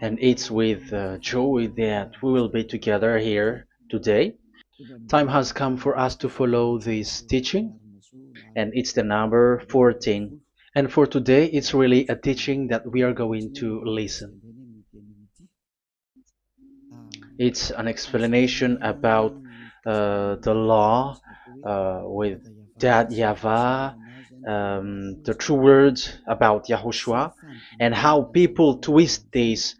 And it's with joy that we will be together here today. Time has come for us to follow this teaching, and it's the number 14. And for today, it's really a teaching that we are going to listen. It's an explanation about the law with that YAHVAH, the true words about YAHOSHUAH, and how people twist this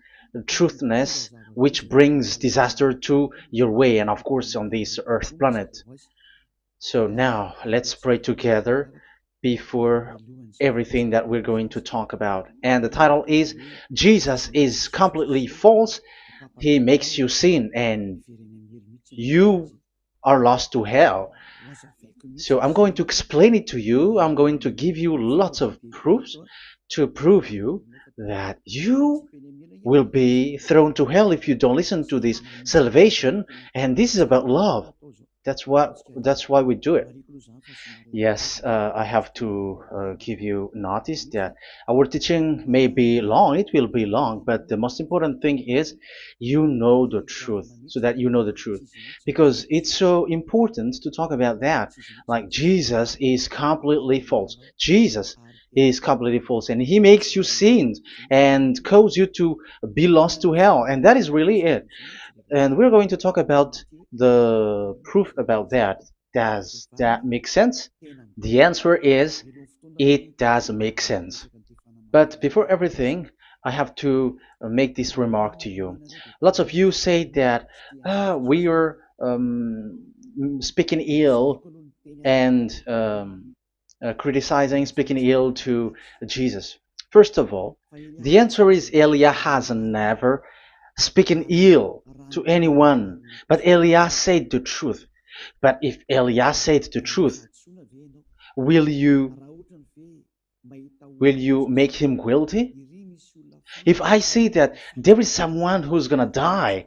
truthness which brings disaster to your way and of course on this earth planet. So now let's pray together before everything that we're going to talk about. And the title is Jesus is completely false. He makes you sin and you are lost to hell. So I'm going to explain it to you. I'm going to give you lots of proofs to prove you that you will be thrown to hell if you don't listen to this salvation. And this is about love. That's why we do it. Yes, I have to give you notice that our teaching may be long, it will be long, but the most important thing is you know the truth, so that you know the truth. Because it's so important to talk about that. Like Jesus is completely false. Jesus is completely false, and he makes you sin and cause you to be lost to hell, and that is really it. And we're going to talk about the proof about that. Does that make sense? The answer is it does make sense. But before everything, I have to make this remark to you. Lots of you say that we are speaking ill and criticizing, speaking ill to Jesus. First of all, the answer is Elia has never speaking ill to anyone, but Elia said the truth. But if Elia said the truth, will you make him guilty? If I say that there is someone who's gonna die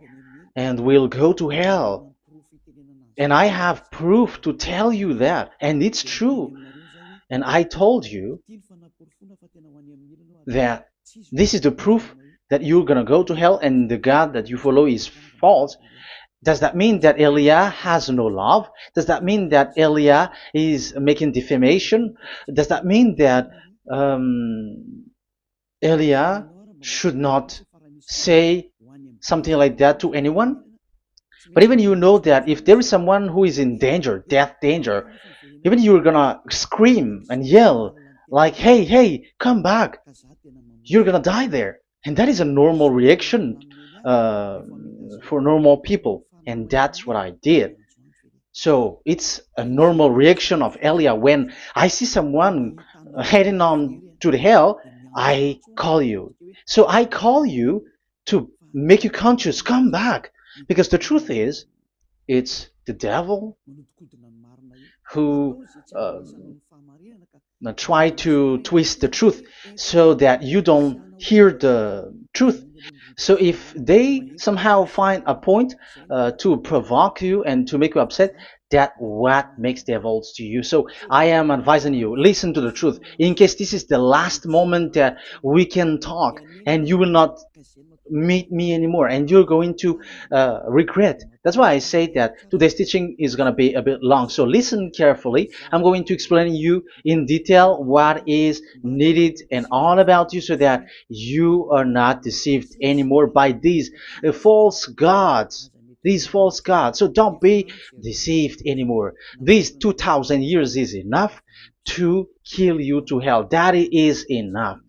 and will go to hell, and I have proof to tell you that, and it's true, and I told you that this is the proof that you're gonna go to hell and the God that you follow is false, does that mean that Elia has no love? Does that mean that Elia is making defamation? Does that mean that um, Elia should not say something like that to anyone? But even you know that if there is someone who is in danger, death danger, even you're gonna scream and yell like, hey, hey, come back. You're gonna die there. And that is a normal reaction uh, for normal people. And that's what I did. So it's a normal reaction of Elia. When I see someone heading on to the hell, I call you. So I call you to make you conscious, come back. Because the truth is, it's the devil who try to twist the truth so that you don't hear the truth. So if they somehow find a point to provoke you and to make you upset, that what makes devils to you. So I am advising you, listen to the truth. In case this is the last moment that we can talk and you will not meet me anymore and you're going to regret. That's why I say that today's teaching is going to be a bit long, so listen carefully. I'm going to explain you in detail what is needed and all about you so that you are not deceived anymore by these false gods, these false gods. So don't be deceived anymore. These 2000 years is enough to kill you to hell. That is enough.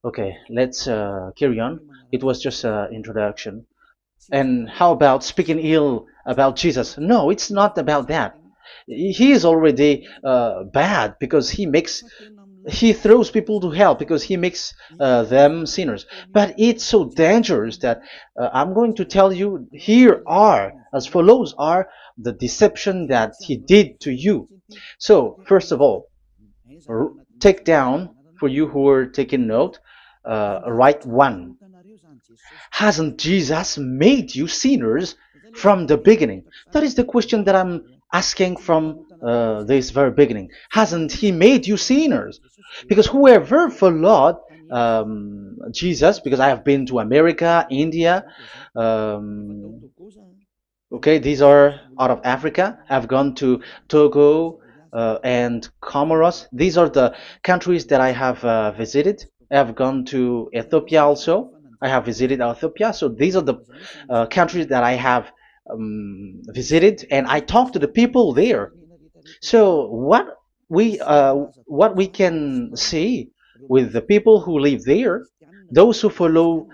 Okay, let's carry on. It was just an introduction. And how about speaking ill about Jesus? No, it's not about that. He is already bad because he throws people to hell because he makes them sinners. But it's so dangerous that I'm going to tell you here are as follows are the deception that he did to you. So first of all, take down for you who are taking note. Write one. Hasn't Jesus made you sinners from the beginning? That is the question that I'm asking from this very beginning. Hasn't he made you sinners? Because whoever followed Jesus, because I have been to America, India. Um, okay, these are out of Africa. I've gone to Togo and Comoros. These are the countries that I have visited. I have gone to Ethiopia also. I have visited Ethiopia. So these are the countries that I have visited, and I talked to the people there. So what we can see with the people who live there, those who follow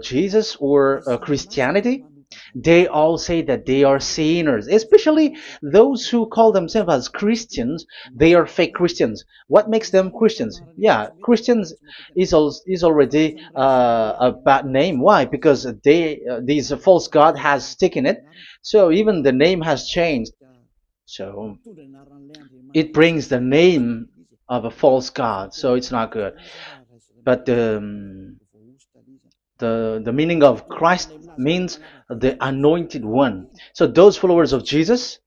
Jesus or Christianity, they all say that they are sinners, especially those who call themselves as Christians. They are fake Christians. What makes them Christians? Yeah, Christians is already a bad name. Why? Because these false god has taken it. So even the name has changed. So it brings the name of a false god. So it's not good. But the meaning of Christ means the anointed one. So those followers of Jesus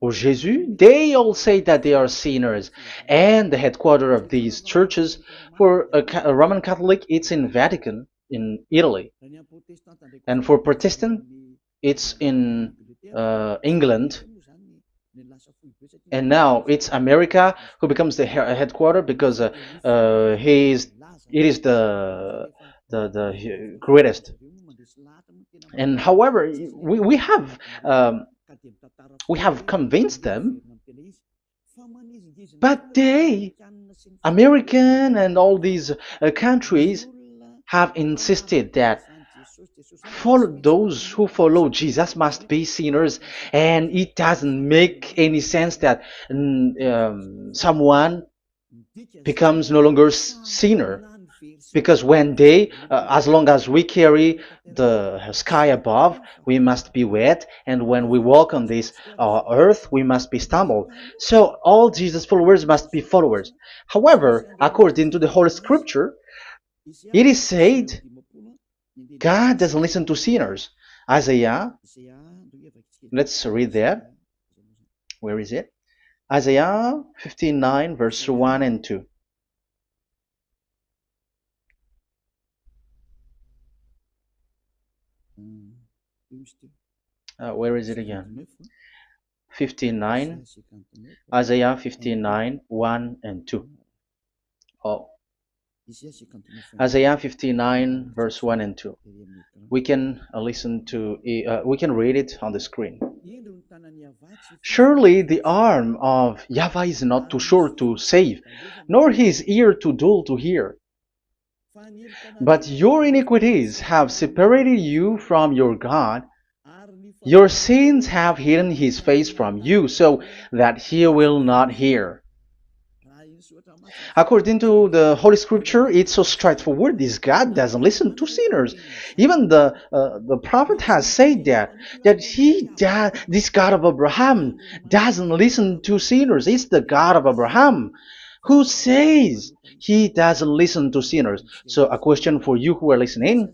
or Jesus, they all say that they are sinners. And the headquarters of these churches for a Roman Catholic, it's in Vatican in Italy, and for Protestant, it's in England. And now it's America who becomes the headquarter because he is it is the greatest. And however, we have convinced them, but they, American and all these countries, have insisted that those who follow Jesus must be sinners, and it doesn't make any sense that someone becomes no longer sinner, because when they, as long as we carry the sky above, we must be wet, and when we walk on this earth, we must be stumbled. So all Jesus followers must be followers. However, according to the Holy Scripture, it is said God doesn't listen to sinners. Isaiah, let's read that. Where is it? Isaiah 59, verse 1 and 2. Where is it again? 59, Isaiah 59, 1 and 2. Oh, Isaiah 59, verse 1 and 2. We can we can read it on the screen. Surely the arm of Yahweh is not too short to save, nor his ear too dull to hear. But your iniquities have separated you from your God. Your sins have hidden his face from you, so that he will not hear. According to the Holy Scripture, it's so straightforward. This God doesn't listen to sinners. Even the prophet has said this God of Abraham doesn't listen to sinners. It's the God of Abraham who says he doesn't listen to sinners. So a question for you who are listening: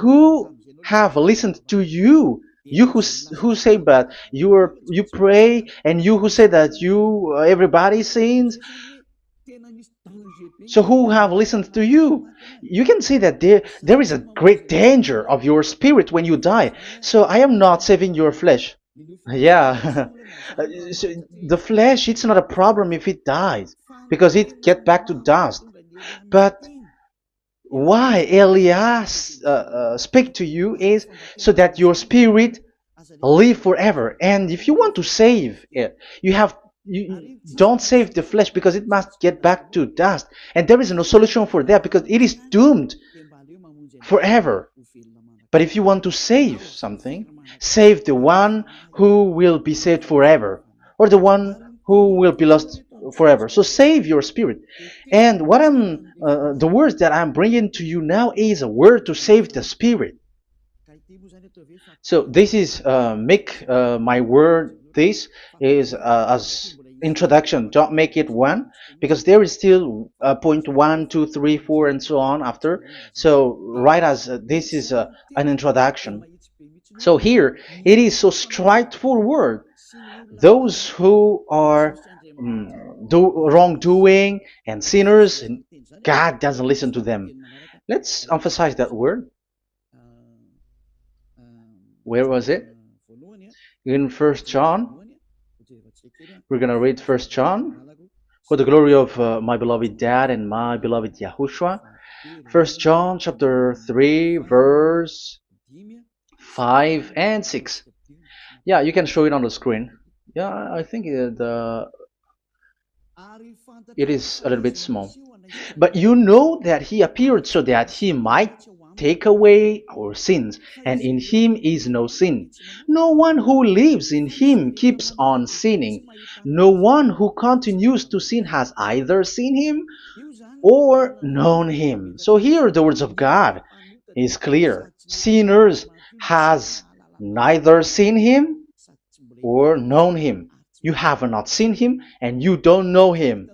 who have listened to you? You who say that you pray, and you who say that you everybody sins. So who have listened to you? You can see that there is a great danger of your spirit when you die. So I am not saving your flesh. Yeah. So the flesh, it's not a problem if it dies, because it get back to dust. But why Elias speak to you is so that your spirit live forever. And if you want to save it, you don't save the flesh, because it must get back to dust, and there is no solution for that because it is doomed forever. But if you want to save something, save the one who will be saved forever, or the one who will be lost forever. So save your spirit. And the words that I'm bringing to you now is a word to save the spirit. So this is make my word. This is as introduction. Don't make it one, because there is still point 1, 2, 3, 4, and so on after. So write as this is an introduction. So here it is so straightforward. Those who are wrongdoing and sinners, and God doesn't listen to them. Let's emphasize that word. Where was it? In First John. We're gonna read First John. For the glory of my beloved Dad and my beloved Yahushua. First John chapter 3 verse 5 and 6. Yeah, you can show it on the screen. Yeah, I think it is a little bit small. But you know that he appeared so that he might take away our sins, and in him is no sin. No one who lives in him keeps on sinning. No one who continues to sin has either seen him or known him. So here the words of God is clear. Sinners has neither seen him or known him. You have not seen him and you don't know him.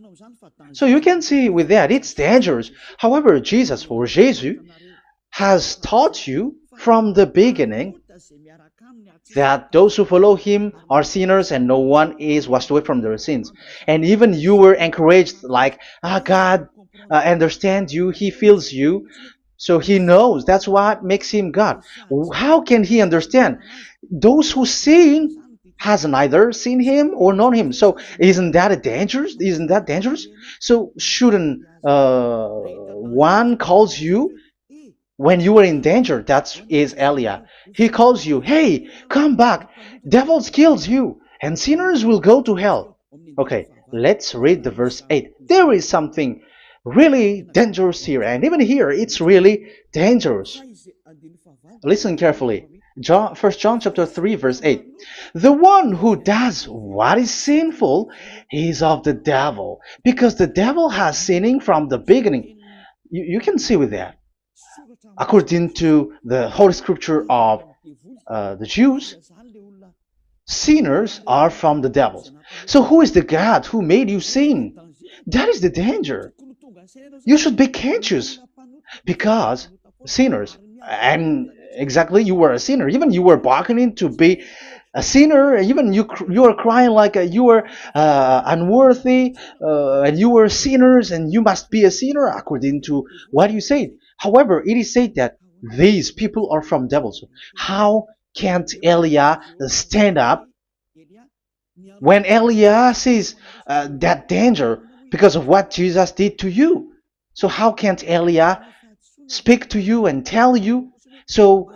So you can see with that it's dangerous. However, Jesus or Jesus has taught you from the beginning that those who follow him are sinners and no one is washed away from their sins. And even you were encouraged like, God understands you, he feels you, so he knows. That's what makes him God. How can he understand? Those who sin has neither seen him or known him. So isn't that a dangerous? Isn't that dangerous? So shouldn't one calls you when you are in danger? That is Elia. He calls you, hey, come back. Devils kills you, and sinners will go to hell. Okay, let's read the verse 8. There is something really dangerous here, and even here it's really dangerous. Listen carefully. First John chapter 3 verse 8. The one who does what is sinful is of the devil, because the devil has sinning from the beginning. You can see with that. According to the Holy Scripture of the Jews, sinners are from the devils. So who is the God who made you sin? That is the danger. You should be conscious, because sinners, and exactly you were a sinner, even you were bargaining to be a sinner, even you are crying like you were unworthy, and you were sinners and you must be a sinner according to what you said. However, it is said that these people are from devils. How can't Elia stand up when Elia sees that danger because of what Jesus did to you? So how can't Elia speak to you and tell you? So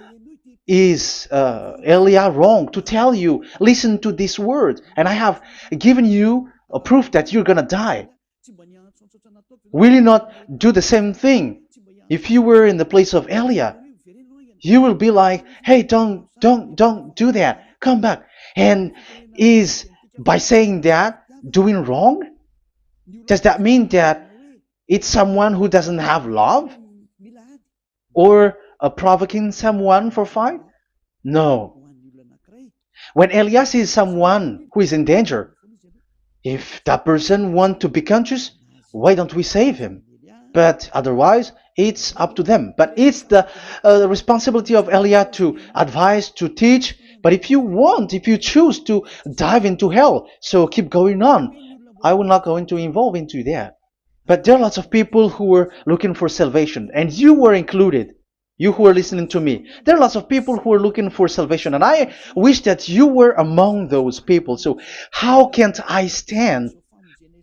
is Elia wrong to tell you, listen to this word, and I have given you a proof that you're gonna die? Will you not do the same thing? If you were in the place of Elia, you will be like, hey, don't do that, come back. And is by saying that doing wrong? Does that mean that it's someone who doesn't have love, or provoking someone for fight? No. When Elias sees someone who is in danger, if that person wants to be conscious, why don't we save him? But otherwise, it's up to them. But it's the responsibility of Elia to advise, to teach. But if you choose to dive into hell, so keep going on. I will not go into involve into that. But there are lots of people who were looking for salvation, and you were included. You who are listening to me, there are lots of people who are looking for salvation, and I wish that you were among those people. So how can't I stand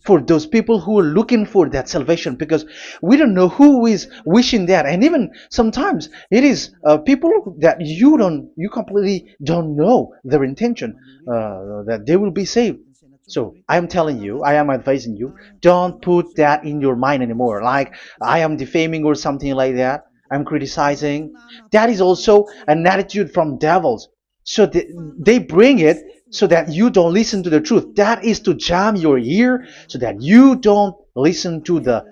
for those people who are looking for that salvation? Because we don't know who is wishing that, and even sometimes it is people that you completely don't know their intention that they will be saved. So I am telling you, I am advising you, don't put that in your mind anymore, like I am defaming or something like that. I'm criticizing. That is also an attitude from devils. So they bring it so that you don't listen to the truth. That is to jam your ear so that you don't listen to the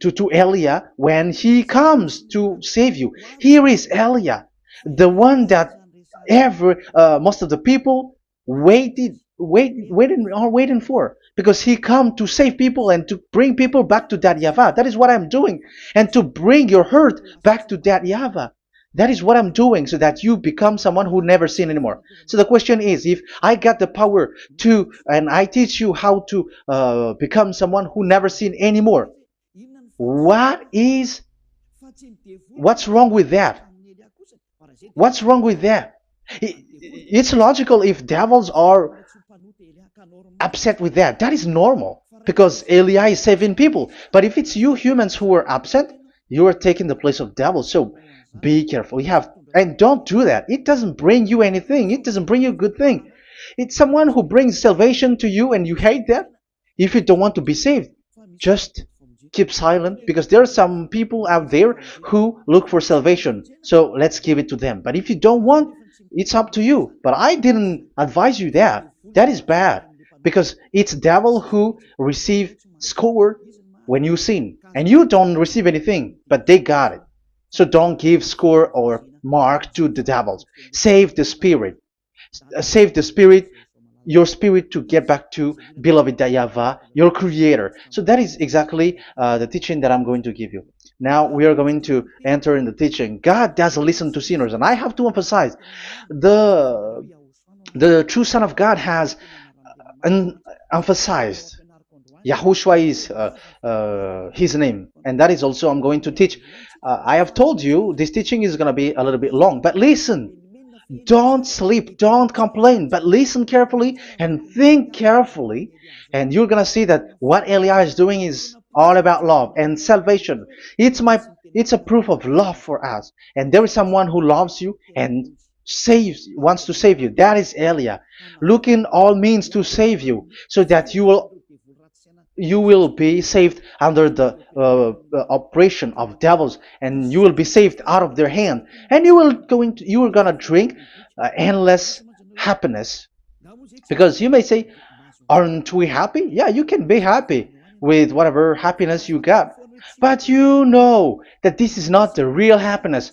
to Elia when he comes to save you. Here is Elia, the one that most of the people are waiting for, because he come to save people and to bring people back to that YAHVAH. That is what I'm doing, and to bring your hurt back to that YAHVAH. That is what I'm doing so that you become someone who never sin anymore. So the question is, if I got the power to, and I teach you how to become someone who never sin anymore, what is, what's wrong with that? What's wrong with that? It's logical if devils are upset with that. That is normal because Eli is saving people. But if it's you humans who are upset, you are taking the place of devils. So be careful. You have, and don't do that. It doesn't bring you anything. It doesn't bring you a good thing. It's someone who brings salvation to you and you hate that. If you don't want to be saved, just keep silent because there are some people out there who look for salvation. So let's give it to them. But if you don't want, it's up to you. But I didn't advise you that. That is bad because it's devil who receive score when you sin and you don't receive anything, but they got it. So don't give score or mark to the devils. Save the spirit. Save the spirit, your spirit, to get back to beloved Yahvah, your creator. So that is exactly the teaching that I'm going to give you. Now we are going to enter in the teaching. God doesn't listen to sinners, and I have to emphasize the the true Son of God has emphasized. Yahushua is his name, and that is also I'm going to teach. I have told you this teaching is going to be a little bit long, but listen. Don't sleep, don't complain, but listen carefully and think carefully, and you're gonna see that what Eli is doing is all about love and salvation. It's a proof of love for us, and there is someone who loves you and wants to save you. That is Elia, looking all means to save you, so that you will be saved under the oppression of devils, and you will be saved out of their hand, and you are gonna drink endless happiness. Because you may say, aren't we happy? Yeah, you can be happy with whatever happiness you got, but you know that this is not the real happiness.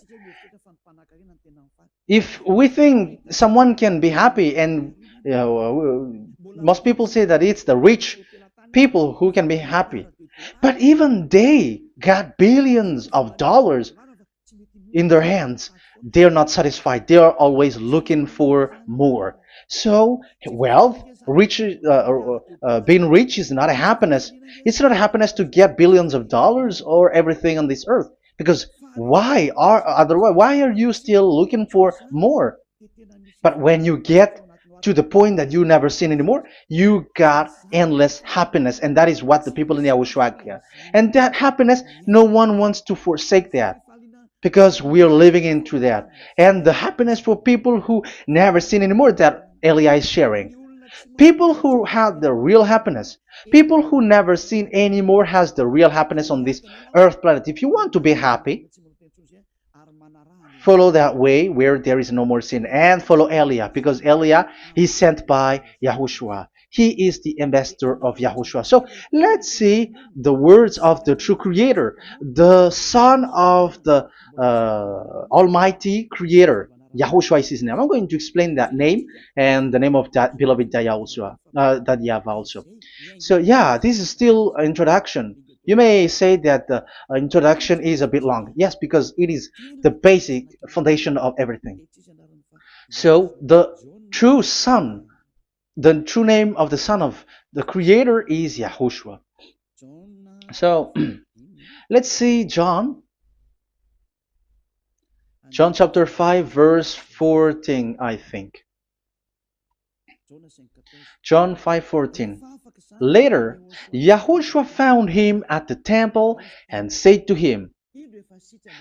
If we think someone can be happy, and most people say that it's the rich people who can be happy, but even they got billions of dollars in their hands, they're not satisfied. They are always looking for more. So wealth, being rich is not a happiness. It's not a happiness to get billions of dollars or everything on this earth. Because why are you still looking for more? But when you get to the point that you never sin anymore, you got endless happiness, and that is what the people in YAHOSHUAH get. And that happiness, no one wants to forsake that because we are living into that. And the happiness for people who never sin anymore that Elia is sharing. People who have the real happiness, people who never sin anymore has the real happiness on this earth planet. If you want to be happy, follow that way where there is no more sin, and follow Elia, because Elia is sent by Yahushua. He is the ambassador of Yahushua. So let's see the words of the true creator, the son of the almighty creator. Yahushua is his name. I'm going to explain that name and the name of that beloved Yahushua, that Yahvah also. So yeah, this is still an introduction. You may say that the introduction is a bit long. Yes, because it is the basic foundation of everything. So the true son, the true name of the son of the creator is Yahushua. So let's see John chapter 5 verse 14, I think. John 5:14. Later, Yahushua found him at the temple and said to him,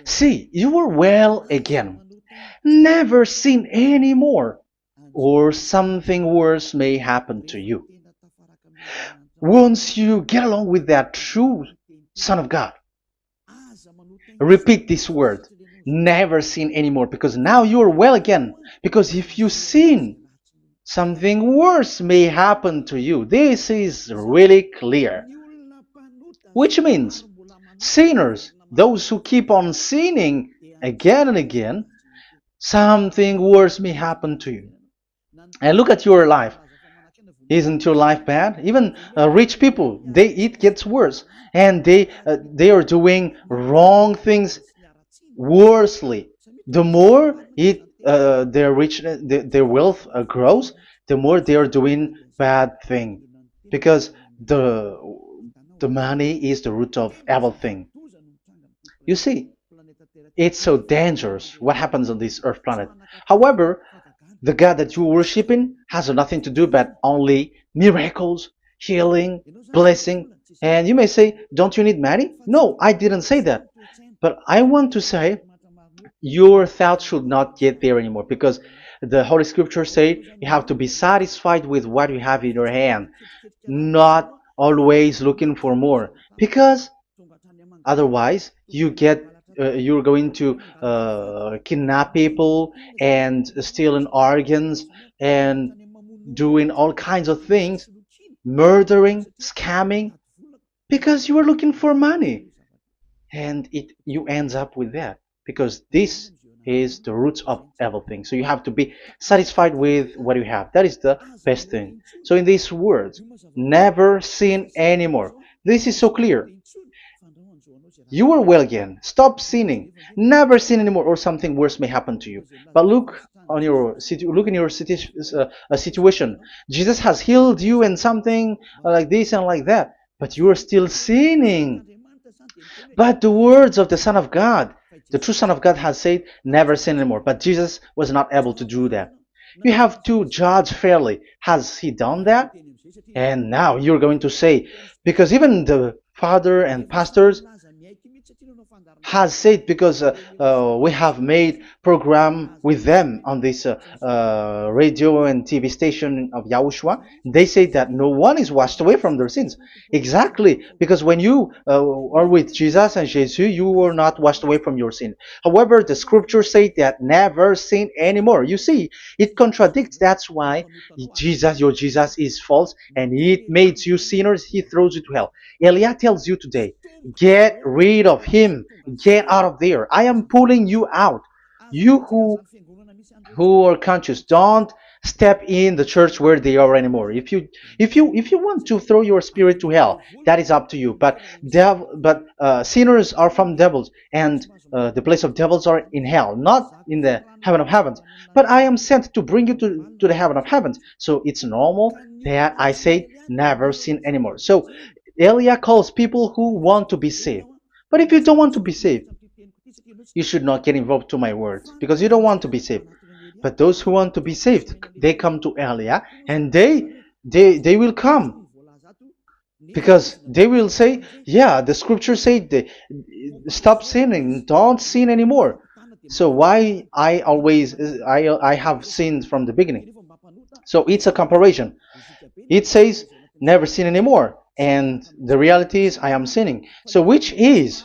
"See, you are well again. Never sin any more, or something worse may happen to you." Once you get along with that true Son of God, repeat this word. Never sin anymore, because now you are well again. Because if you sin, something worse may happen to you. This is really clear. Which means sinners, those who keep on sinning again and again, something worse may happen to you. And look at your life. Isn't your life bad? Even rich people, it gets worse, and they are doing wrong things worsely. The more their rich, their wealth grows, the more they are doing bad thing, because the the money is the root of everything. You see, it's so dangerous what happens on this earth planet. However, the God that you're worshiping has nothing to do but only miracles, healing, blessing. And you may say, don't you need money? No, I didn't say that. But I want to say your thoughts should not get there anymore, because the Holy Scriptures say you have to be satisfied with what you have in your hand, not always looking for more, because otherwise you're going to kidnap people and stealing organs and doing all kinds of things, murdering, scamming, because you are looking for money, and it you ends up with that, because this is the roots of everything. So you have to be satisfied with what you have. That is the best thing. So in these words, never sin anymore. This is so clear. You are well again. Stop sinning. Never sin anymore, or something worse may happen to you. But look in your situation. Jesus has healed you and something like this and like that, but you are still sinning. But the words of the Son of God, the true Son of God, has said, never sin anymore. But Jesus was not able to do that. You have to judge fairly. Has he done that? And now you're going to say, because even the father and pastors has said, because we have made program with them on this radio and TV station of Yahushua. They say that no one is washed away from their sins. Exactly, because when you are with Jesus and Jesus, you are not washed away from your sin. However, the scriptures say that never sin anymore. You see, it contradicts. That's why your Jesus is false, and it makes you sinners. He throws you to hell. Elia tells you today, get rid of him. Get out of there. I am pulling you out. You who are conscious, don't step in the church where they are anymore. If you want to throw your spirit to hell, that is up to you. But sinners are from devils, and the place of devils are in hell, not in the heaven of heavens. But I am sent to bring you to the heaven of heavens. So it's normal that I say never sin anymore. So Elia calls people who want to be saved. But if you don't want to be saved, you should not get involved to my words, because you don't want to be saved. But those who want to be saved, they come to Elia, and they will come, because they will say, yeah, the scriptures say they, stop sinning, don't sin anymore. So why I have sinned from the beginning? So it's a comparison. It says never sin anymore, and the reality is I am sinning. So which is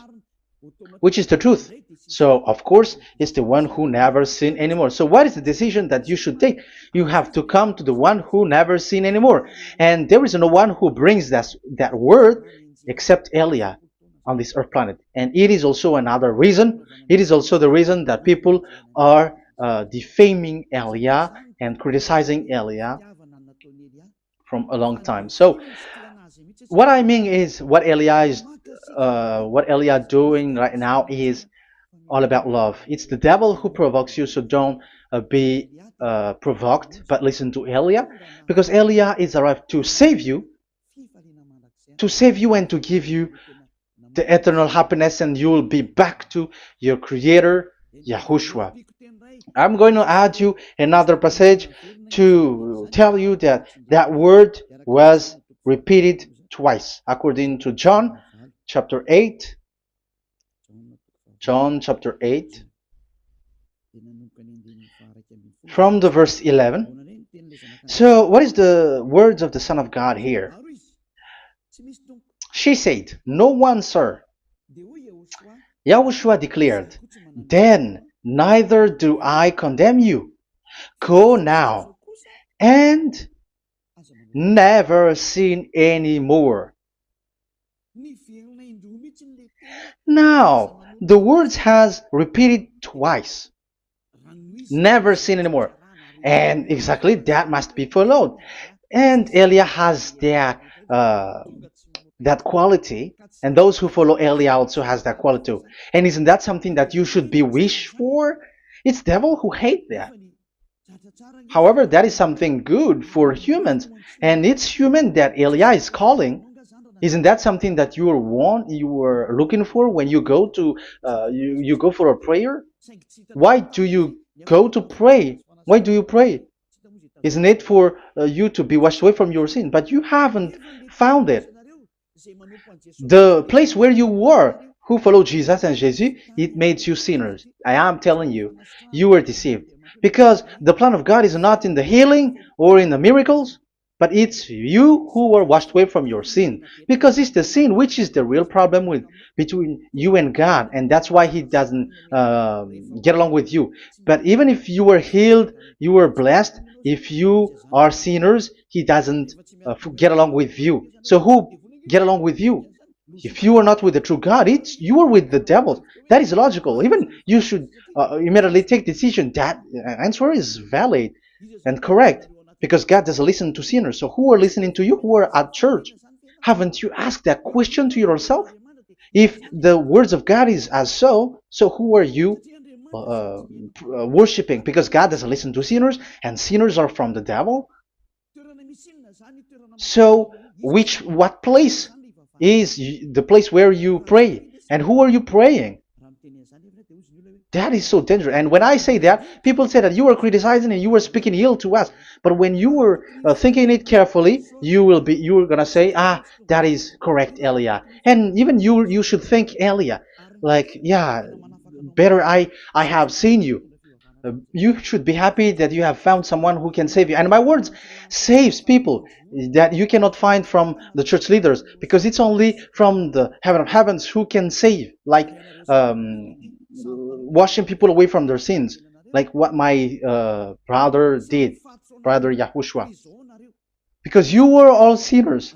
the truth? So of course it's the one who never sin anymore. So what is the decision that you should take? You have to come to the one who never sin anymore, and there is no one who brings that word except Elia on this earth planet. And it is also another reason. It is also the reason that people are defaming Elia and criticizing Elia from a long time. So what I mean is what Elia doing right now is all about love. It's the devil who provokes you, so don't be provoked, but listen to Elia, because Elia is arrived to save you and to give you the eternal happiness, and you will be back to your Creator, Yahushua. I'm going to add you another passage to tell you that that word was repeated twice, according to John chapter 8. John chapter 8, from the verse 11. So, what is the words of the Son of God here? She said, no one, sir. Yahushua declared, then neither do I condemn you. Go now and never sin any more. Now, the words has repeated twice. Never sin anymore. And exactly that must be followed. And Elia has that quality, and those who follow Elia also has that quality too. And isn't that something that you should be wish for? It's devil who hate that. However, that is something good for humans, and it's human that Elia is calling. Isn't that something that you were looking for when you go to you go for a prayer? Why do you go to pray? Why do you pray? Isn't it for you to be washed away from your sin? But you haven't found it. The place where you were, who followed Jesus and Jesus, it made you sinners. I am telling you, you were deceived. Because the plan of God is not in the healing or in the miracles, but it's you who were washed away from your sin. Because it's the sin which is the real problem with between you and God, and that's why He doesn't get along with you. But even if you were healed, you were blessed. If you are sinners, He doesn't get along with you. So who get along with you? If you are not with the true God, it's you are with the devil. That is logical. Even you should immediately take decision. That answer is valid and correct because God doesn't listen to sinners. So who are listening to you? Who are at church? Haven't you asked that question to yourself? If the words of God is as so who are you worshiping? Because God doesn't listen to sinners, and sinners are from the devil. So what place is the place where you pray, and who are you praying? That is so dangerous. And when I say that, people say that you were criticizing and you were speaking ill to us. But when you were thinking it carefully, you were gonna say, that is correct, Elia. And even you should think, Elia, like, yeah, better I have seen you. You should be happy that you have found someone who can save you. And my words saves people that you cannot find from the church leaders, because it's only from the heaven of heavens who can save, like washing people away from their sins, like what my brother did, brother Yahushua. Because you were all sinners.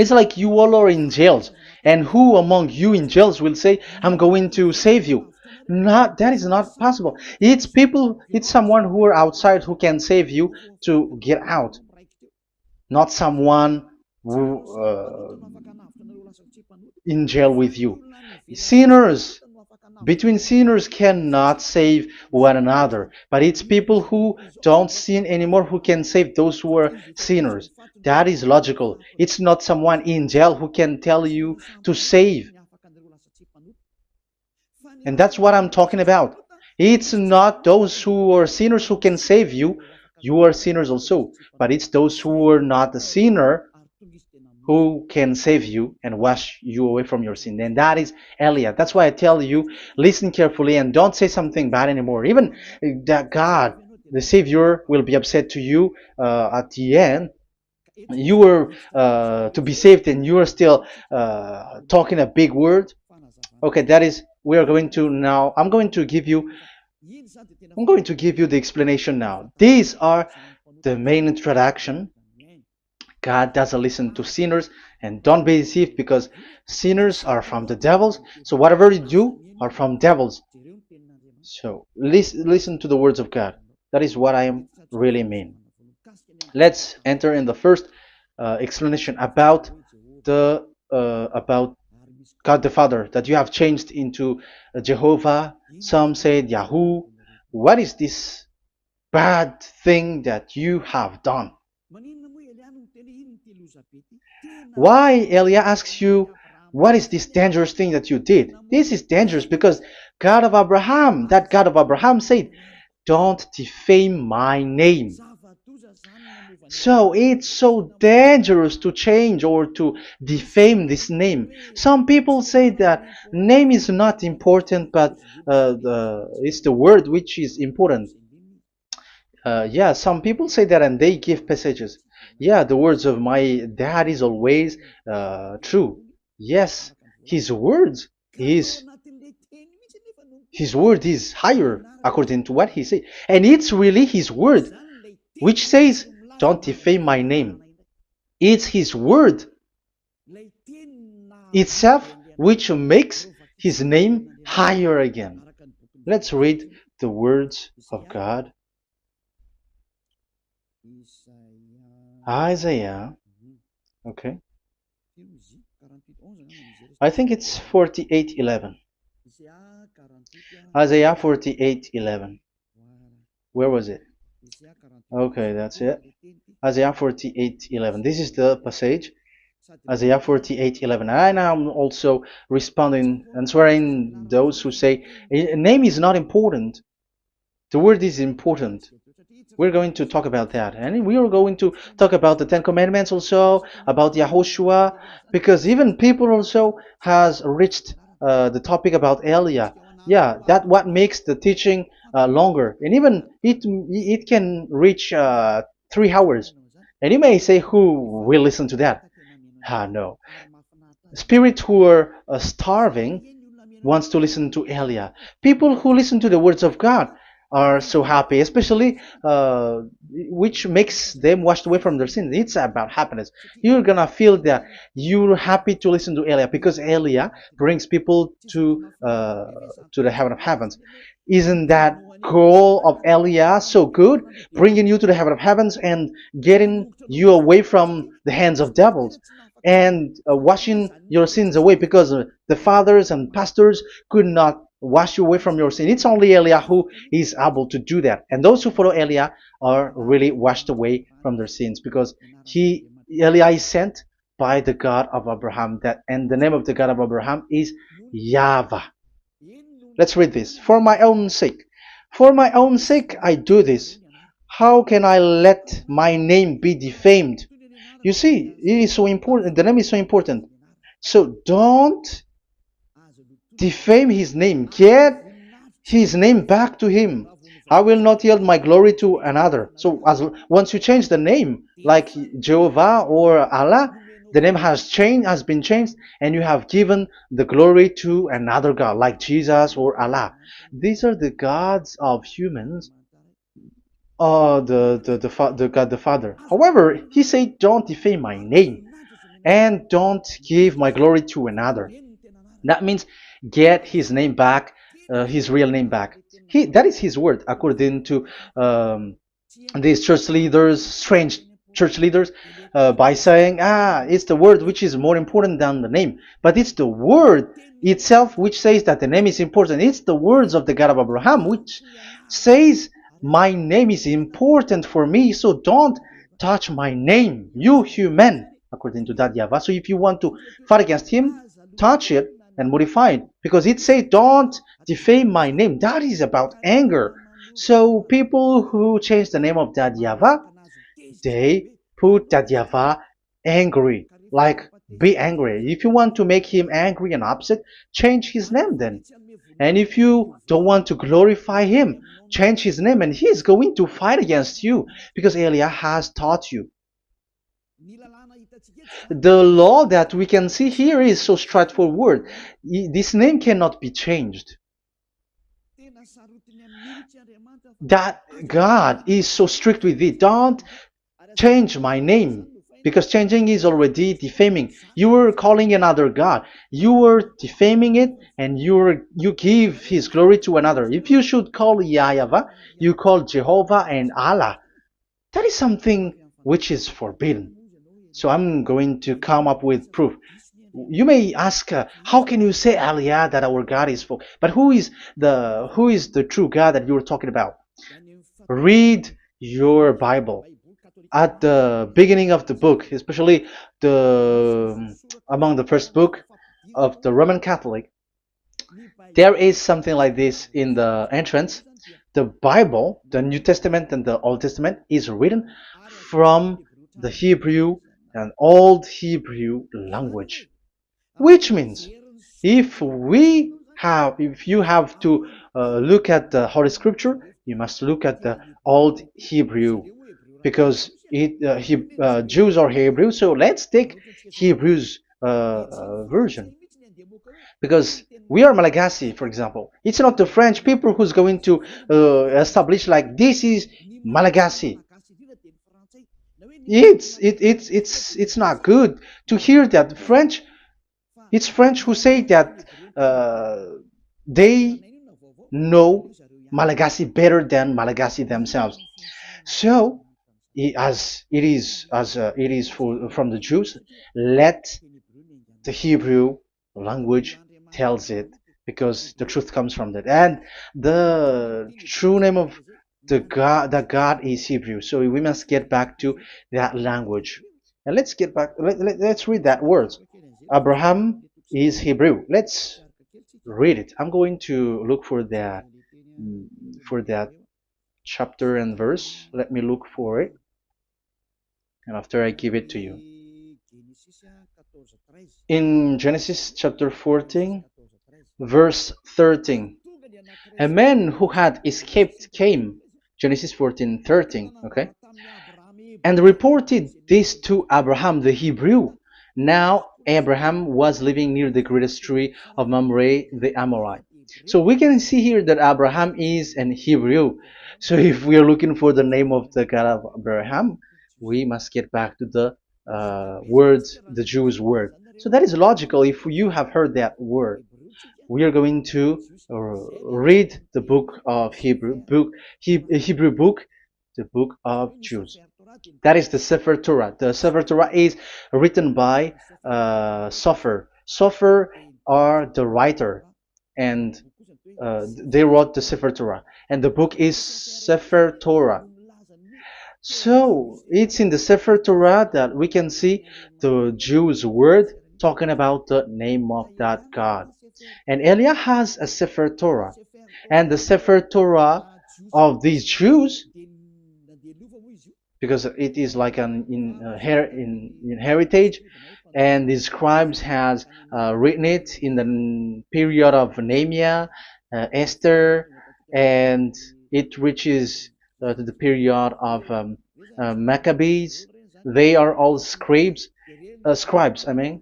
It's like you all are in jails, and who among you in jails will say, I'm going to save you? Not, that is not possible. It's people, it's someone who are outside who can save you to get out, not someone who in jail with you. Sinners, between sinners cannot save one another, but it's people who don't sin anymore who can save those who are sinners. That is logical. It's not someone in jail who can tell you to save. And that's what I'm talking about. It's not those who are sinners who can save you. You are sinners also. But it's those who are not a sinner who can save you and wash you away from your sin. And that is Elia. That's why I tell you, listen carefully and don't say something bad anymore. Even that God, the Savior, will be upset to you at the end. You were to be saved and you are still talking a big word. Okay, that is, we are going to now, I'm going to give you the explanation now. These are the main introduction. God doesn't listen to sinners, and don't be deceived because sinners are from the devils. So whatever you do are from devils. So listen to the words of God. That is what I really mean. Let's enter in the first explanation about about God the Father, that you have changed into Jehovah. Some said Yahoo. What is this bad thing that you have done? Why Elia asks you, what is this dangerous thing that you did? This is dangerous because God of Abraham, that God of Abraham said, don't defame my name. So it's so dangerous to change or to defame this name. Some people say that name is not important, but it's the word which is important. Yeah, some people say that and they give passages. Yeah, the words of my dad is always true. Yes, his words is his word is higher according to what he said, and it's really his word which says, "Don't defame my name." It's his word itself which makes his name higher again. Let's read the words of God. Isaiah, okay. I think it's 48:11. Isaiah 48:11. Where was it? Okay, that's it. Isaiah 48:11. This is the passage. Isaiah 48:11. And I'm also responding, answering those who say a name is not important. The word is important. We're going to talk about that. And we are going to talk about the Ten Commandments also, about Yahushua, because even people also has reached the topic about Elia. Yeah, that what makes the teaching longer. And even it can reach 3 hours. And you may say, who will listen to that? Ah, no. Spirits who are starving wants to listen to Elia. People who listen to the words of God are so happy, especially which makes them washed away from their sins. It's about happiness. You're gonna feel that you're happy to listen to Elia because Elia brings people to the heaven of heavens. Isn't that goal of Elia so good? Bringing you to the heaven of heavens and getting you away from the hands of devils and washing your sins away because the fathers and pastors could not wash you away from your sin. It's only Elia who is able to do that. And those who follow Elia are really washed away from their sins because Elia is sent by the God of Abraham. That and the name of the God of Abraham is YAHVAH. Let's read this. For my own sake. For my own sake I do this. How can I let my name be defamed? You see, it is so important. The name is so important. So don't defame his name. Get his name back to him. I will not yield my glory to another. So once you change the name, like Jehovah or Allah, the name has been changed, and you have given the glory to another God, like Jesus or Allah. These are the gods of humans, the God the Father. However, he said, "Don't defame my name, and don't give my glory to another." That means get his name back, his real name back. That is his word, according to these church leaders, strange church leaders, by saying, it's the word which is more important than the name. But it's the word itself which says that the name is important. It's the words of the God of Abraham which says, my name is important for me, so don't touch my name, you human, according to that YAHVAH. So if you want to fight against him, touch it and modify it, because it says don't defame my name. That is about anger. So people who change the name of that YAHVAH, they put that YAHVAH angry, like be angry. If you want to make him angry and upset, change his name then. And if you don't want to glorify him, change his name, and he is going to fight against you because Elia has taught you. The law that we can see here is so straightforward. This name cannot be changed. That God is so strict with it. Don't change my name, because changing is already defaming. You are calling another God. You are defaming it, and you give his glory to another. If you should call YAHVAH, you call Jehovah and Allah. That is something which is forbidden. So I'm going to come up with proof. You may ask, how can you say Aliyah that our God is full? But who is the true God that you're talking about? Read your Bible. At the beginning of the book, especially among the first book of the Roman Catholic, there is something like this in the entrance. The Bible, the New Testament and the Old Testament, is written from the Hebrew and Old Hebrew language, which means if you have to look at the Holy Scripture, you must look at the Old Hebrew, because Jews are Hebrew. So let's take Hebrew's version, because we are Malagasy, for example. It's not the French people who's going to establish like this is Malagasy. It's not good to hear that French. It's French who say that they know Malagasy better than Malagasy themselves. So, it is from the Jews, let the Hebrew language tells it, because the truth comes from that. And the true name of that God is Hebrew. So we must get back to that language. And let's get back. Let's read that word. Abraham is Hebrew. Let's read it. I'm going to look mm, for that chapter and verse. Let me look for it, and after I give it to you. In Genesis chapter 14, verse 13, a man who had escaped came, Genesis 14:13, okay, and reported this to Abraham the Hebrew. Now Abraham was living near the greatest tree of Mamre the Amorite. So we can see here that Abraham is an Hebrew. So if we are looking for the name of the God of Abraham, we must get back to the word, the Jewish word. So that is logical. If you have heard that word, we are going to read the book of Hebrew book, the book of Jews. That is the Sefer Torah. The Sefer Torah is written by Sofer. Sofer are the writer, and they wrote the Sefer Torah, and the book is Sefer Torah. So it's in the Sefer Torah that we can see the Jews' word talking about the name of that God. And Elia has a Sefer Torah, and the Sefer Torah of these Jews, because it is like an in heritage, and the scribes has written it in the period of Nehemiah, Esther, and it reaches to the period of Maccabees. They are all scribes, I mean,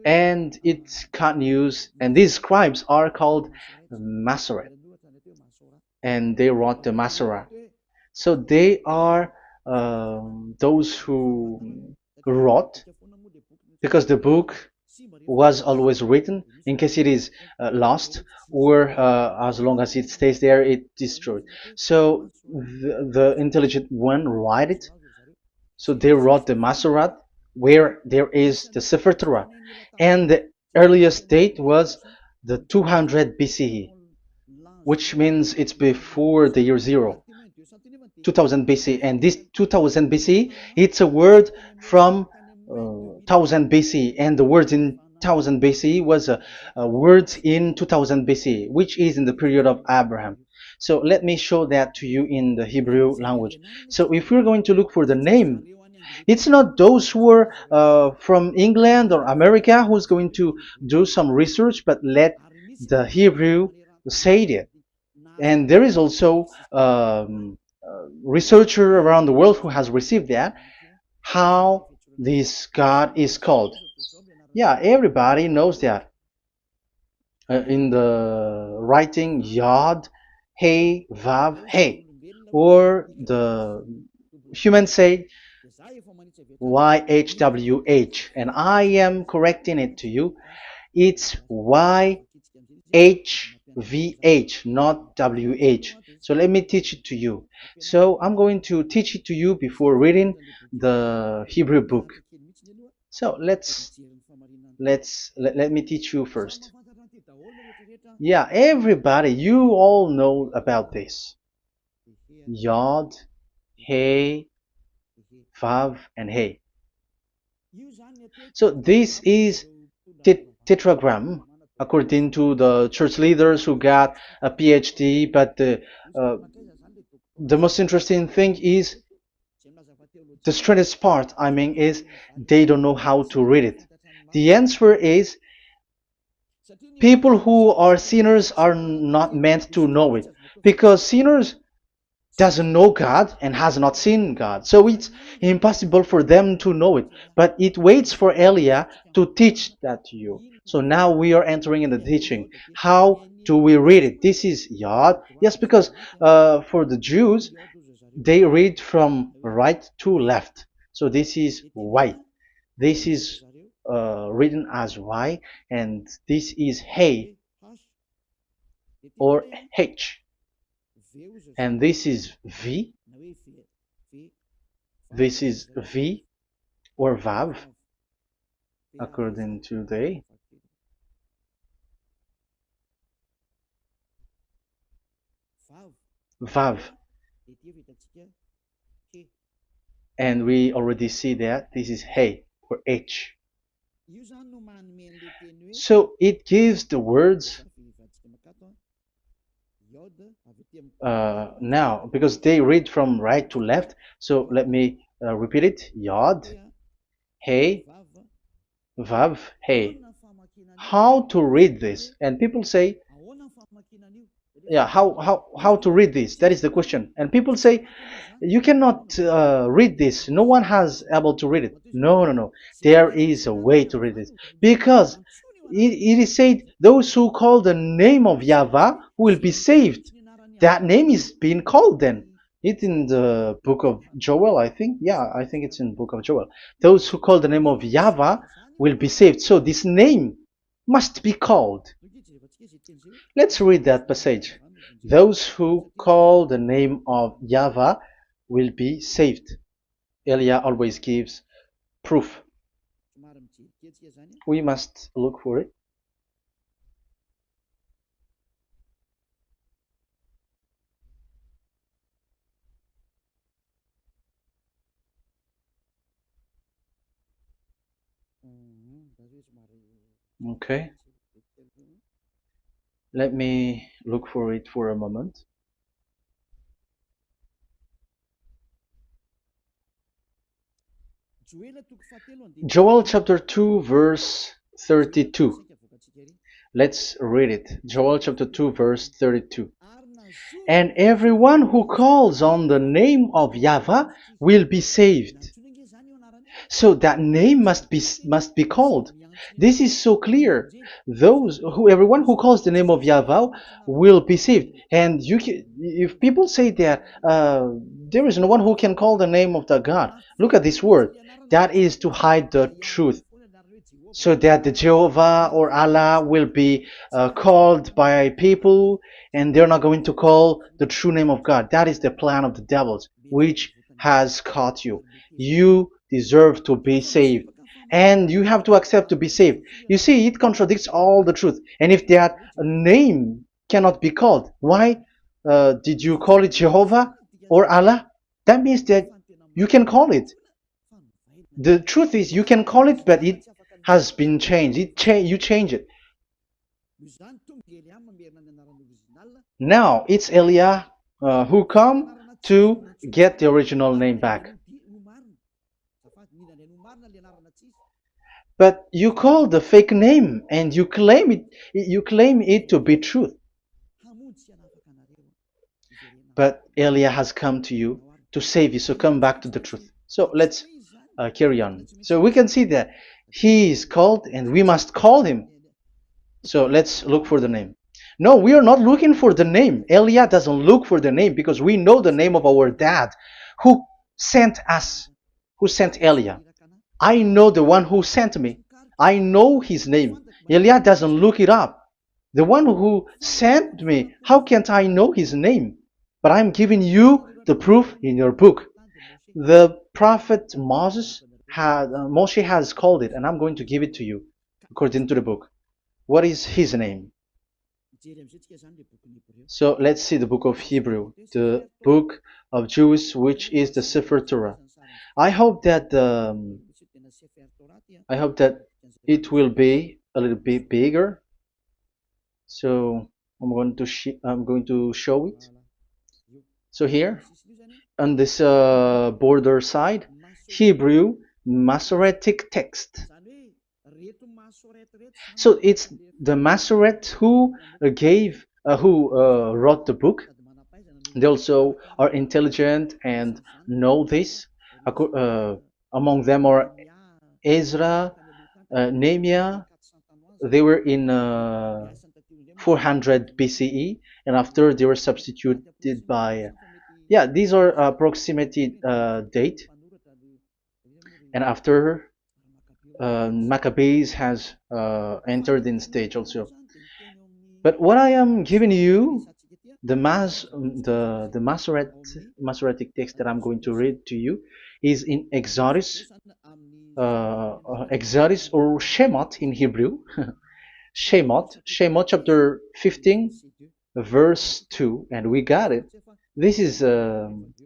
and it continues, and these scribes are called Masoret, and they wrote the Masorah. So they are those who wrote, because the book was always written in case it is lost, or as long as it stays there, it destroyed. So the intelligent one write it. So they wrote the Masorat, where there is the Sefer Torah, and the earliest date was the 200 BCE, which means it's before the year zero. 2000 BC, and this 2000 BC, it's a word from 1000 BC, and the word in 1000 BC was a word in 2000 BC, which is in the period of Abraham. So let me show that to you in the Hebrew language. So if we're going to look for the name, it's not those who are from England or America who's going to do some research, but let the Hebrew say it. And there is also researcher around the world who has received that, how this God is called. Yeah, everybody knows that. In the writing Yod, Hey, Vav, Hey, or the human say YHWH, and I am correcting it to you. It's YHVH, not WH. So let me teach it to you. So I'm going to teach it to you before reading the Hebrew book. So let me teach you first. Yeah, everybody, you all know about this. Yod, Hey, Vav, and Hey. So this is tetragram, according to the church leaders who got a PhD. But the most interesting thing is, the strangest part, I mean, is they don't know how to read it. The answer is, people who are sinners are not meant to know it, because sinners doesn't know God and has not seen God. So it's impossible for them to know it. But it waits for Elia to teach that to you. So now we are entering in the teaching. How do we read it? This is Yod. Yes, because for the Jews, they read from right to left. So this is Y. This is written as Y, and this is Hey or H. And this is V. This is V or Vav, according to the Vav. And we already see that this is Hey or H. So it gives the words now because they read from right to left. So let me repeat it. Yod, Hey, Vav, Hey. How to read this? And people say, yeah, how to read this? That is the question. And people say, you cannot read this. No one has able to read it. No, no, no. There is a way to read this because it is said those who call the name of Yahweh will be saved. That name is being called then. It's in the book of Joel, I think. Yeah, I think it's in the book of Joel. Those who call the name of Yahweh will be saved. So this name must be called. Let's read that passage. Those who call the name of Yahweh will be saved. Elia always gives proof. We must look for it. Okay. Let me look for it for a moment. Joel chapter 2 verse 32. Let's read it. Joel chapter 2 verse 32. And everyone who calls on the name of Yahweh will be saved. So that name must be called. This is so clear. Everyone who calls the name of Yahweh will be saved. And if people say that there is no one who can call the name of the God, look at this word. That is to hide the truth, so that the Jehovah or Allah will be called by people, and they're not going to call the true name of God. That is the plan of the devils, which has caught you. You deserve to be saved, and you have to accept to be saved. You see, it contradicts all the truth. And if that name cannot be called, why did you call it Jehovah or Allah? That means that you can call it. The truth is, you can call it, but it has been changed. You change it. Now it's Elia who come to get the original name back. But you call the fake name and you claim it to be truth. But Elia has come to you to save you, so come back to the truth. So let's carry on. So we can see that he is called and we must call him. So let's look for the name. No, we are not looking for the name. Elia doesn't look for the name because we know the name of our dad who sent us, who sent Elia. I know the one who sent me. I know his name. Elia doesn't look it up. The one who sent me, how can't I know his name? But I'm giving you the proof in your book. The prophet Moses Moshe has called it, and I'm going to give it to you according to the book. What is his name? So let's see the book of Hebrew, the book of Jews, which is the Sefer Torah. I hope that it will be a little bit bigger. So I'm going to show it. So here on this border side, Hebrew Masoretic text. So it's the Masoret who wrote the book. They also are intelligent and know this. Among them are Ezra, Nehemiah. They were in 400 BCE, and after they were substituted by, these are approximated date. And after Maccabees has entered in stage also. But what I am giving you, the Masoretic text that I'm going to read to you is in Exodus or Shemot in Hebrew. Shemot chapter 15 verse 2, and we got it. This is Shemot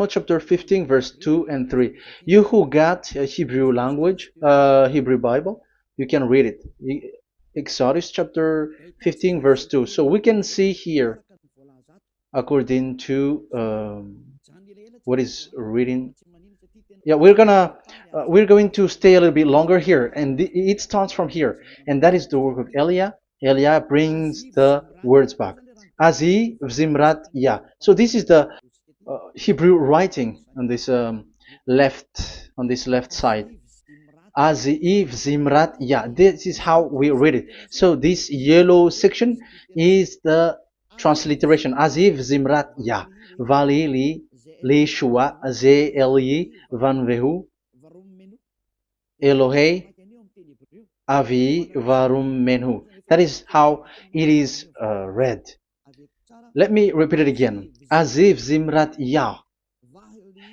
chapter 15, verse 2 and 3. You who got a Hebrew language, Hebrew Bible, you can read it. Exodus chapter 15, verse 2. So we can see here, according to what is reading. Yeah, we're going to stay a little bit longer here, and it starts from here, and that is the work of Eliah. Eliah brings the words back. Azi Zimrat Ya. So this is the Hebrew writing on this left side. Aziv Zimrat Ya. This is how we read it. So this yellow section is the transliteration. Aziv Zimrat Ya. Vali li shua ze eli van vehu Elohei avi varum menhu. That is how it is read. Let me repeat it again. Aziv Zimrat Ya.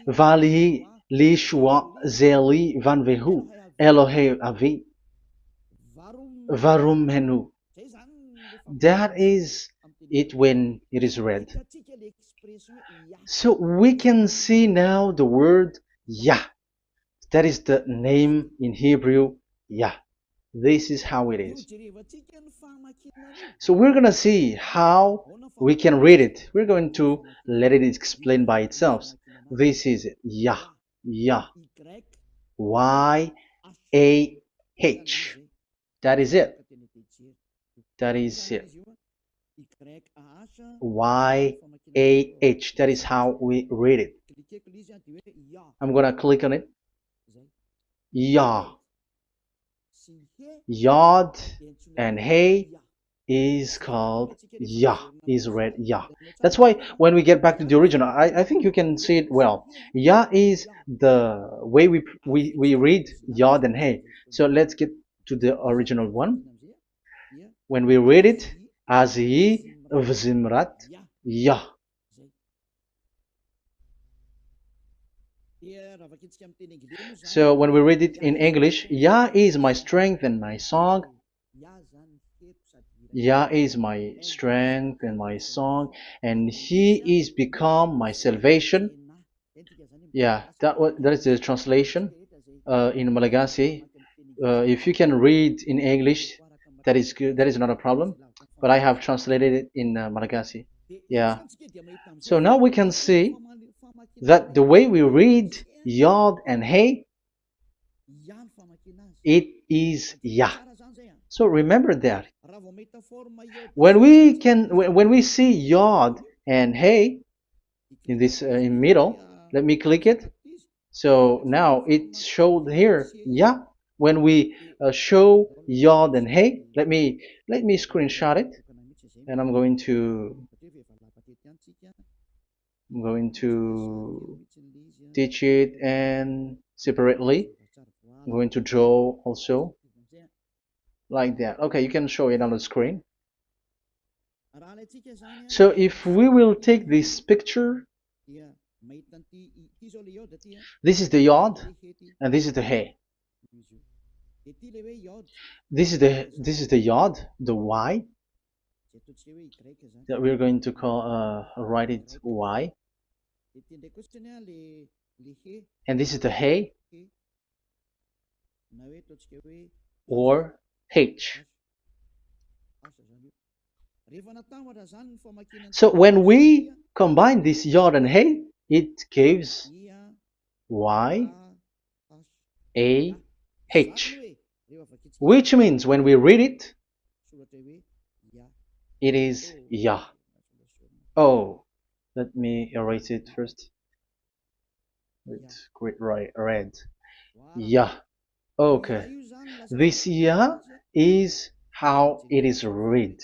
Vali li shua ze eli van vehu Elohei avi varum menhu. That is it when it is read. So we can see now the word Yah. That is the name in Hebrew, Yah. This is how it is. So we're going to see how we can read it. We're going to let it explain by itself. This is it. Yah. Yah. Y-A-H. That is it. That is it. Y-A-H. That is how we read it. I'm going to click on it. Yah. Yod and Hey is called Yah, is read Yah. That's why when we get back to the original, I think you can see it well. Yah is the way we read Yod and Hey. So let's get to the original one. When we read it, Azi Vzimrat Yah. So when we read it in English, Yah is my strength and my song. Yah is my strength and my song, and He is become my salvation. Yeah, that is the translation in Malagasy. If you can read in English, that is good. That is not a problem. But I have translated it in Malagasy. Yeah. So now we can see that the way we read Yod and Hey, it is Yah. So remember that. When we see Yod and Hey in this in middle, let me click it. So now it showed here Yah. When we show Yod and Hey, let me screenshot it, and I'm going to teach it and separately. I'm going to draw also like that. Okay, you can show it on the screen. So if we will take this picture, this is the Yod and this is the Hey. This is the Yod, the Y, that we're going to call write it Y. And this is the Hey or H. So when we combine this Yod and Hey, it gives Y A H, which means when we read it, it is Yah. Oh, let me erase it first with great red. Yah. Okay. This Yah is how it is read.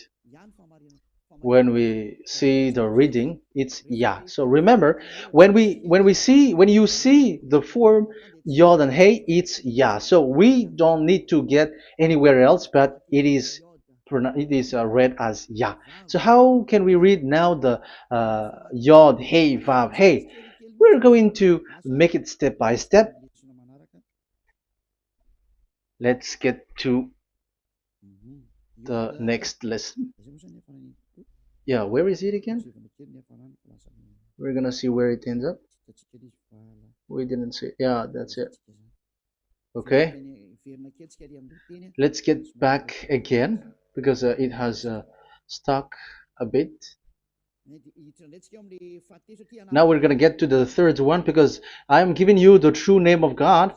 When we see the reading, it's Yah. So remember, when you see the form Yod and Hey, it's Yah. So we don't need to get anywhere else, but it is read as Yah. So how can we read now the Yod, Hey, Vav, Hey? We're going to make it step by step. Let's get to the next lesson. Yeah, where is it again? We're gonna see where it ends up. We didn't see. Yeah, that's it. Okay, let's get back again because it has stuck a bit. Now we're gonna get to the third one because I'm giving you the true name of God,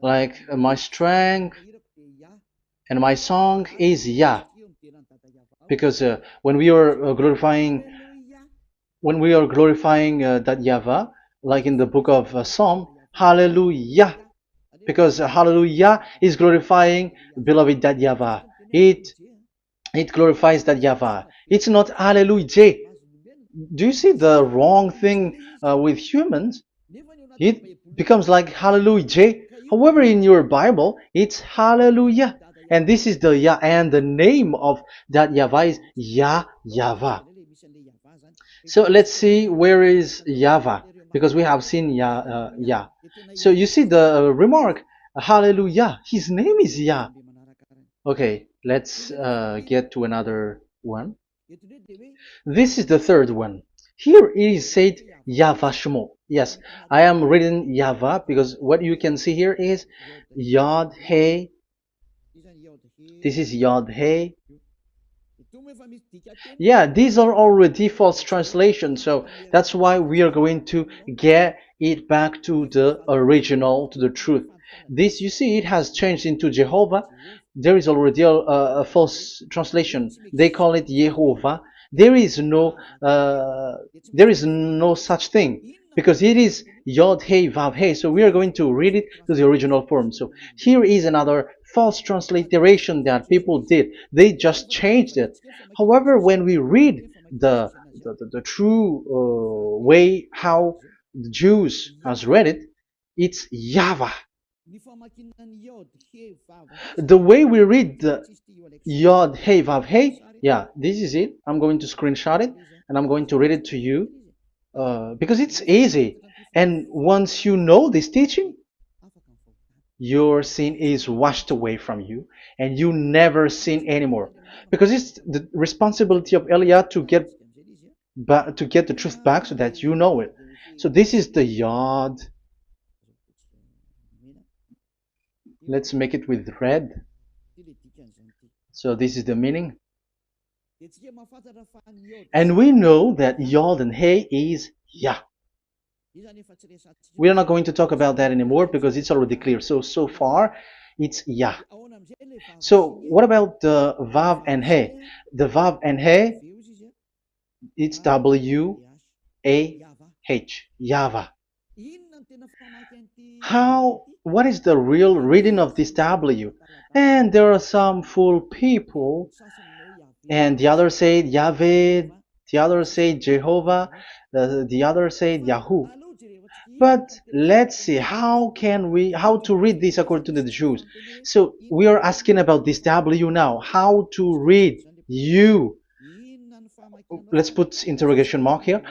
like my strength and my song is Yah, because when we are glorifying that Yahvah, like in the book of Psalm, Hallelujah, because Hallelujah is glorifying beloved that Yahvah. It glorifies that Yahvah. It's not Hallelujah. Do you see the wrong thing with humans? It becomes like Hallelujah. However, in your Bible, it's Hallelujah. And this is the Yah, and the name of that Yahvah is Yahvah. So let's see where is Yahvah, because we have seen Yah. So you see the remark, Hallelujah. His name is Yah. Okay, let's get to another one. This is the third one. Here it is said YAHVAH. Yes, I am reading Yahvah because what you can see here is Yod Hey. This is Yod Hey. Yeah, these are already false translations, so that's why we are going to get it back to the original, to the truth. This, you see, it has changed into Jehovah. There is already a false translation. They call it Yehovah. There is no, there is no such thing because it is Yod Hey Vav Hey. So we are going to read it to the original form. So here is another false transliteration that people did. They just changed it. However, when we read the true way how the Jews has read it, it's Yahvah. The way we read the Yod Hey Vav Hey, yeah, this is it. I'm going to screenshot it and I'm going to read it to you because it's easy. And once you know this teaching, your sin is washed away from you and you never sin anymore. Because it's the responsibility of Eliah to get the truth back so that you know it. So this is the Yod. Let's make it with red. So this is the meaning. And we know that Yod and Hey is Yah. We are not going to talk about that anymore because it's already clear. So far, it's Yah. So what about the Vav and He? The Vav and He, it's W-A-H, Yahvah. What is the real reading of this W? And there are some fool people, and the others say Yahweh, the others say Jehovah, the others say Yahoo. But let's see how to read this according to the Jews. So we are asking about this W now. How to read you? Let's put interrogation mark here.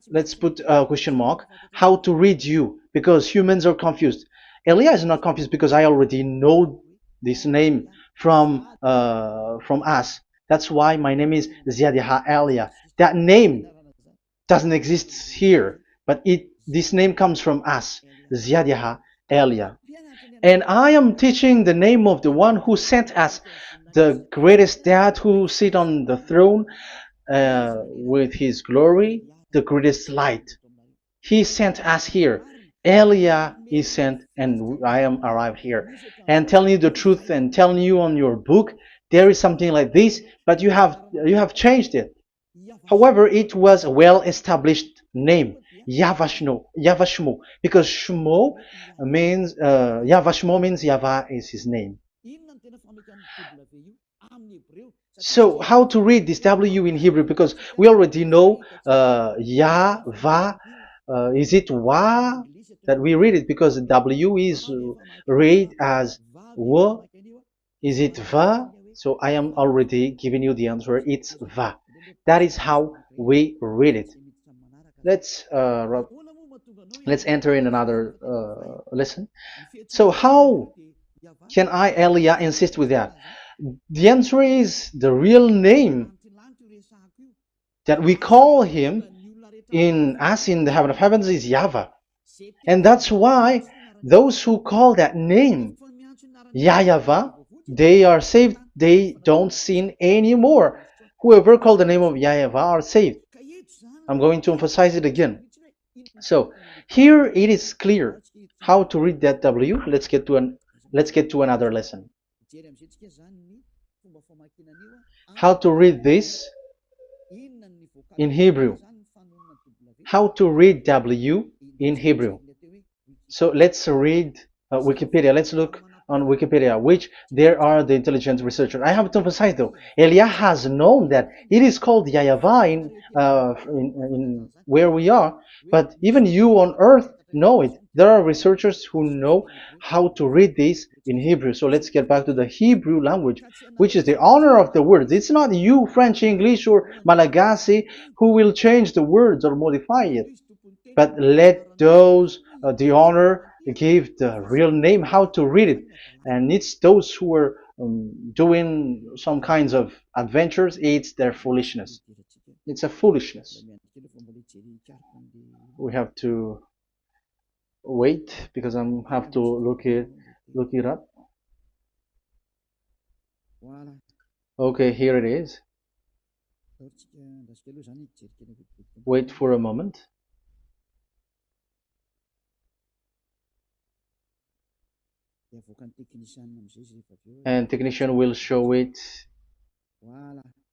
Let's put a question mark. How to read you? Because humans are confused. Elia is not confused because I already know this name from us. That's why my name is Ziadiha Elia. That name doesn't exist here, but this name comes from us, Ziadiha Elia. And I am teaching the name of the one who sent us, the greatest dad who sit on the throne with his glory, the greatest light. He sent us here. Elia is sent, and I am arrived here. And telling you the truth and telling you on your book, there is something like this, but you have changed it. However, it was a well-established name, YAHVAH, because Shmo means YAHVAH means Yahvah is his name. So how to read this W in Hebrew? Because we already know Yahvah. Is it Wa that we read it? Because W is read as W. Is it Va? So I am already giving you the answer. It's Va. That is how we read it. Let's enter in another lesson. So how can I, Elia, insist with that? The answer is the real name that we call him in us in the heaven of heavens is YAHVAH. And that's why those who call that name YAHVAH, they are saved. They don't sin anymore. Whoever called the name of YAHVAH are saved. I'm going to emphasize it again. So here it is clear how to read that W. Let's get to another lesson. How to read this in Hebrew. How to read W in Hebrew. So let's read Wikipedia. Let's look on Wikipedia, which there are the intelligent researchers. I have to emphasize though, Elia has known that it is called YAHVAH in where we are, but even you on earth know it. There are researchers who know how to read this in Hebrew. So let's get back to the Hebrew language, which is the honor of the words. It's not you, French, English, or Malagasy, who will change the words or modify it. But let those the honor give the real name how to read it, and it's those who are doing some kinds of adventures. It's their foolishness. It's a foolishness. We have to wait because I have to look it up. Okay, here it is. Wait for a moment. And technician will show it.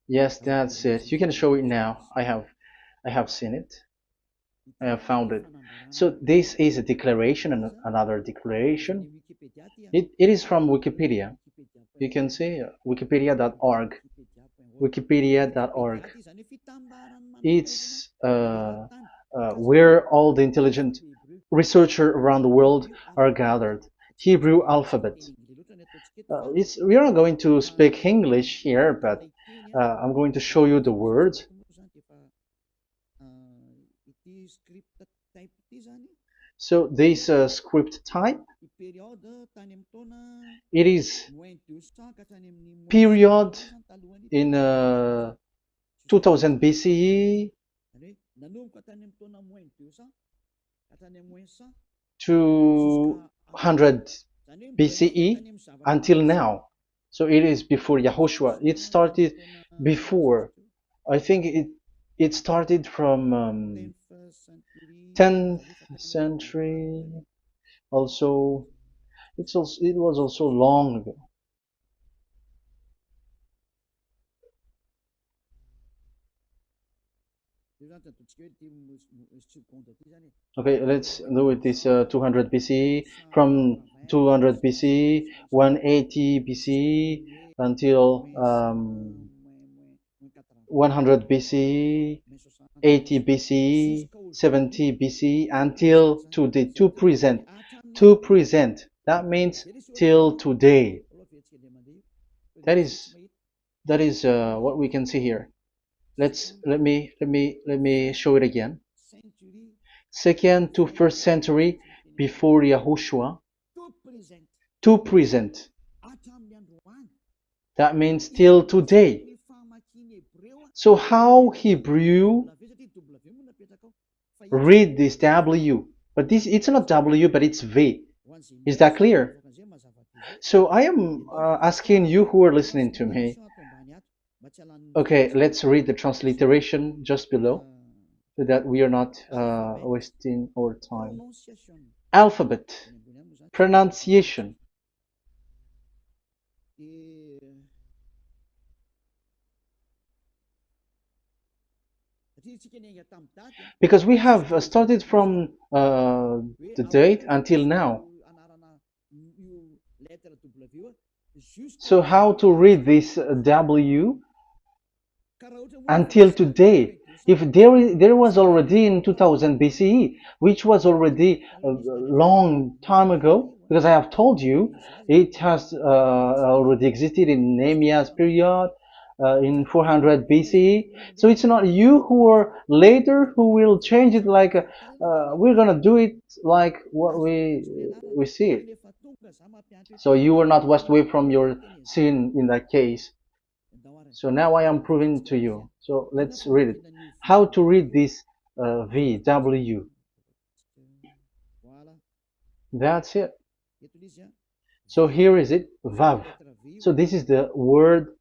Yes, that's it. You can show it now. I have seen it. I have found it. So this is a declaration and another declaration. It is from Wikipedia. You can see wikipedia.org. Wikipedia.org. It's where all the intelligent researchers around the world are gathered. Hebrew alphabet. We are not going to speak English here, but I'm going to show you the words. So this script type, it is period in 2000 BCE to 100 BCE until now. So it is before Yahushua. It started before. I think it started from 10th century. Also, it was also long ago. Okay, let's do it this 200 BCE, from 200 BCE, 180 BCE until 100 BCE, 80 BCE, 70 BCE until today, to present. That means till today. That is what we can see here. Let me show it again. Second to first century before Yahushua, to present. That means till today. So how Hebrew read this W? But it's not W, but it's V. Is that clear? So I am asking you who are listening to me. Okay, let's read the transliteration just below, so that we are not wasting our time. Alphabet, pronunciation. Because we have started from the date until now. So how to read this W until today? If there was already in 2000 BCE, which was already a long time ago, because I have told you it has already existed in Nehemiah's period, in 400 BCE. So it's not you who are later who will change it, like we're gonna do it like what we see it. So you were not washed away from your sin in that case. So now I am proving to you. So let's read it. How to read this V, W. That's it. So here is it, Vav. So this is the word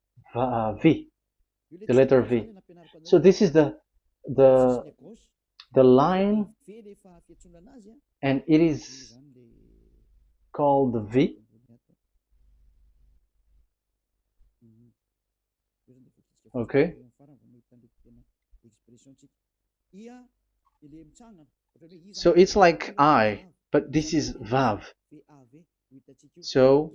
V, the letter V. So this is the the line, and it is called the V. Okay. So it's like I, but this is Vav. So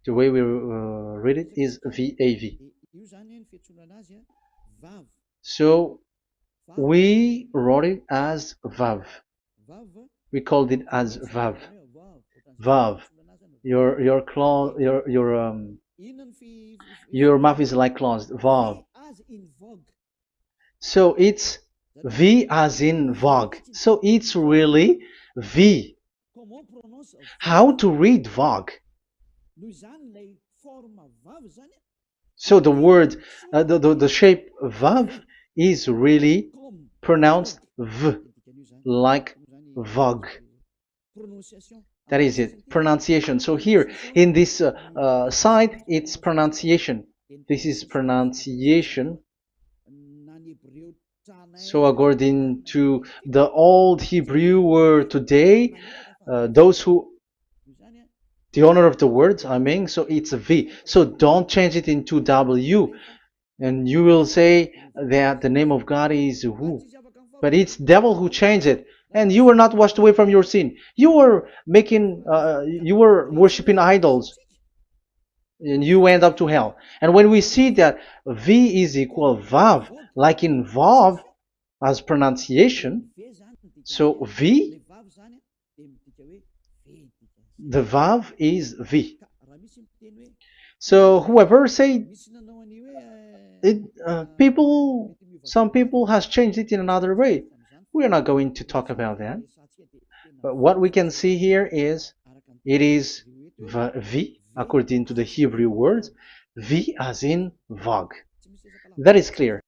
the way we read it is VAV. So we wrote it as Vav. We called it as Vav. Vav. Your claw, your mouth is like closed. Vav. So it's V as in Vogue. So it's really V. How to read Vogue? So the word, the shape Vav is really pronounced V, like Vogue. That is it, pronunciation. So here in this side, it's pronunciation. This is pronunciation. So according to the old Hebrew word today, those who, the owner of the words, I mean, so it's a V. So don't change it into W. And you will say that the name of God is who? But it's devil who changed it. And you were not washed away from your sin. You were you were worshiping idols. And you end up to hell. And when we see that V is equal Vav, like in Vav, as pronunciation, so V, the Vav is V. So whoever say it, some people has changed it in another way. We are not going to talk about that. But what we can see here is it is V according to the Hebrew words, V as in Vogue. That is clear.